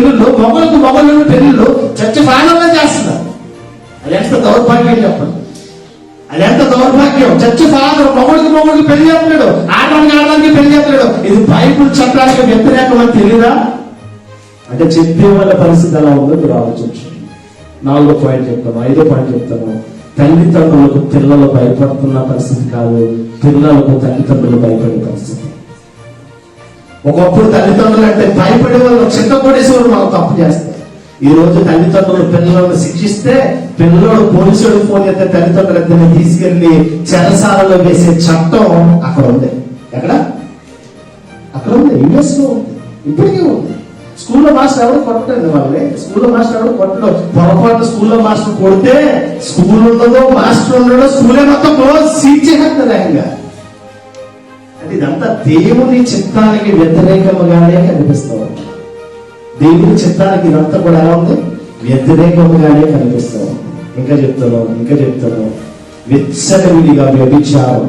పెళ్లిళ్ళు, మొగలు పెళ్లిళ్ళు చర్చ ఫాదర్లే చేస్తున్నారు. అది ఎంత దౌర్భాగ్యం చెప్పండి, అది ఎంత దౌర్భాగ్యం. చర్చ ఫాదర్ మొగుడికి పెళ్లి చేస్తున్నాడు, ఆడడానికి పెళ్లి చేస్తున్నాడు. ఇది బైబిల్ చట్టానికి వ్యతిరేకం అని తెలియదా? అంటే చెప్పే వాళ్ళ పరిస్థితి ఎలా ఉందో మీరు ఆలోచించండి. 4వ పాయింట్ చెప్తాను, 5వ పాయింట్ చెప్తాను. తల్లిదండ్రులకు పిల్లలు భయపడుతున్న పరిస్థితి కాదు, పిల్లలకు తల్లిదండ్రులు భయపడే పరిస్థితి. ఒకప్పుడు తల్లిదండ్రులు అంటే భయపడే వాళ్ళు చిన్న కొడేసేవారు మనం తప్పు చేస్తారు. ఈ రోజు తల్లిదండ్రులు పిల్లలను శిక్షిస్తే పిల్లలు పోలీసులు ఫోన్ చేస్తే తల్లిదండ్రులు ఇద్దరిని తీసుకెళ్లి చెరసాలలో వేసే చట్టం అక్కడ ఉంది. ఎక్కడ? అక్కడ ఉంది, యుఎస్ లో ఉంది, ఇప్పటికీ ఉంది. స్కూల్లో మాస్టర్ ఎవరు కొట్టండి వాళ్ళని, స్కూల్లో మాస్టర్ ఎవరు కొట్టడం. పొరపాటు స్కూల్లో మాస్టర్ కొడితే స్కూల్ ఉండదో మాస్టర్ ఉండదో స్కూలే మొత్తం క్లోజ్, సీట్ చేసేస్తారు ఆయన. అంటే ఇదంతా దేవుని చిత్తానికి వ్యతిరేకముగానే కనిపిస్తూ ఉంది. దేవుని చిత్తానికి ఇదంతా కూడా ఎలా ఉంది? వ్యతిరేకముగానే కనిపిస్తూ ఉంది. ఇంకా చెప్తాను విచ్చలవిడిగా వ్యభిచారం,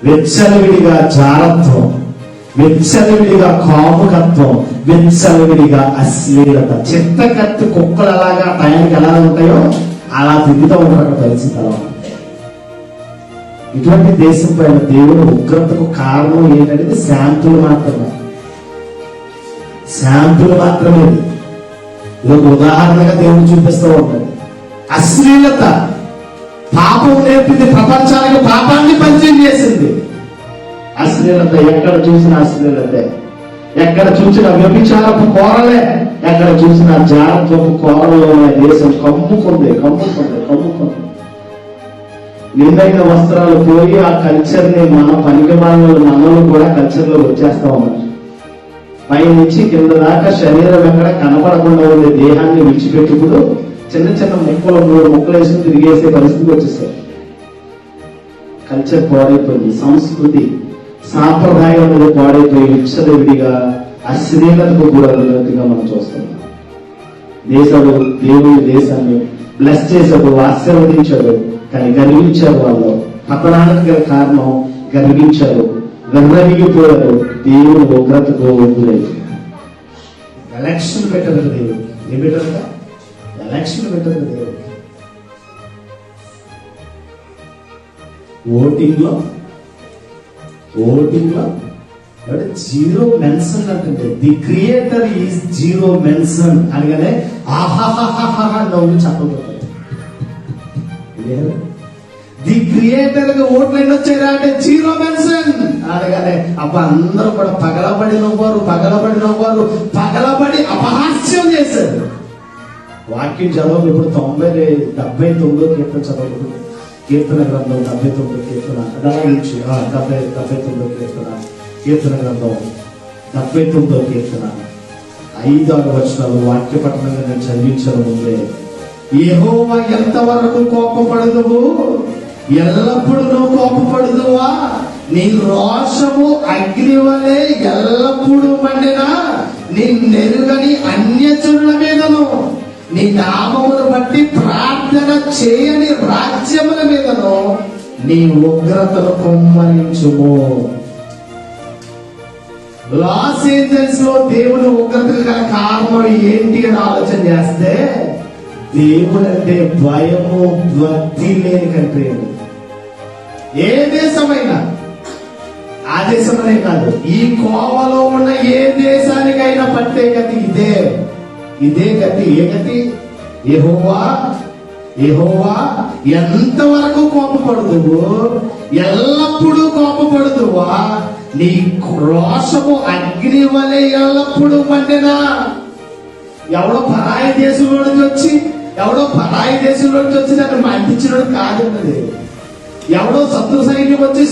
విచ్చలవిడిగా జారత్వం, విచ్చలవిడిగా కాముకత్వం, విచ్చలవిడిగా అశ్లీలత. చిత్తకత్తి కుక్కలు అలాగా టయానికి ఎలా ఉంటాయో అలా తిరుగుతూ ఉంటారు పరిస్థితి అలా ఉంటాయి. ఇటువంటి దేశం పైన దేవుని ఉగ్రతకు కారణం ఏంటంటే శాంతులు మాత్రమే. ఇది ఒక ఉదాహరణగా దేవుడు చూపిస్తూ ఉంటాడు. అశ్లీలత పాపం నేర్పింది, ప్రపంచానికి పాపాన్ని పరిచయం చేసింది. అశ్లీలత ఎక్కడ చూసినా అశ్లీలతే, ఎక్కడ చూసినా వ్యభిచారపు కోరలే, ఎక్కడ చూసినా జారత్వపు కోరలో దేశం కమ్ముకుంది. నిండైన వస్త్రాలు పోయి ఆ కల్చర్ ని మన మనలు కూడా కల్చర్ లో వచ్చేస్తా ఉన్నారు. పైనుంచి కింద దాకా శరీరం ఎక్కడ కనపడకుండా ఉండే దేహాన్ని విడిచిపెట్టుకుడు చిన్న చిన్న ముక్కలు 3 ముక్కలు వేసుకుని తిరిగేసే పరిస్థితికి వచ్చేసారు. కల్చర్ పాడైపోయింది, సంస్కృతి సాంప్రదాయం అనేది పాడైపోయి విచ్చలవిడిగా అశ్లీలతకు గురవుతున్నట్టుగా మనం చూస్తున్నాం. దేవుని దేశాన్ని బ్లెస్ చేశాడు, ఆశీర్వదించాడు, కానీ గర్వించారు. వాళ్ళు పతనానికి గల కారణం గర్వించారు, వెర్రవిగిపోయారు, దేవుని ఉగ్రతకు గురయ్యారు. ఎలక్షన్ పెట్టరు దేవుడు. ఏం పెట్టారు? ఎలక్షన్ పెట్టరు దేవుడు. ఓటింగ్ లో జీరో మెన్షన్ అంటే the creator is zero mention అనగానే ఆహాహాహా నవ్వు చెప్పబోతాయి. ది క్రియేటర్ గా ఓట్లు ఎన్ని వచ్చారా అంటే జీరో మెన్షన్ అనగానే అబ్బా అందరూ కూడా పగలబడి అపహాస్యం చేశారు. వాక్యం చదవదు. ఇప్పుడు 79 కీర్తన చదవదు. కీర్తన గ్రంథం 79 కీర్తన 79 కీర్తన గ్రంథం 79 కీర్తన 5-6 వచనాలు వాక్య పట్టణంగా నేను చదివించడం ముందే, యెహోవా ఎంతవరకు కోపపడదువు, ఎల్లప్పుడూ నువ్వు కోపపడదువా? నీ రోషము అగ్ని వలె ఎల్లప్పుడూ మండినా నిన్నెరుగని అన్యజనుల మీదను, నీ నామమును బట్టి ప్రార్థన చేయని రాజ్యముల మీదను నీ ఉగ్రతను కుమ్మరించుము. లాస్ ఏంజల్స్ లో దేవుని ఉగ్రతకు గల కారణం ఏంటి అని ఆలోచన చేస్తే దేవుడు అంటే భయము భక్తి లేని కంట్రీ. ఏ దేశమైనా, ఆ దేశమనే కాదు, ఈ కోవలో ఉన్న ఏ దేశానికైనా పట్టే గతి ఇదే గతి. ఏ గతి? యెహోవా ఎంతవరకు కోపపడదువు, ఎల్లప్పుడూ కోపపడదువా? నీ రోషము అగ్ని వలె ఎల్లప్పుడూ మండినా. ఎవడో పరాయి దేశంలో నుంచి వచ్చి నన్ను మండించినోడు కాదు. ఎవడో శత్రు సైన్యం వచ్చి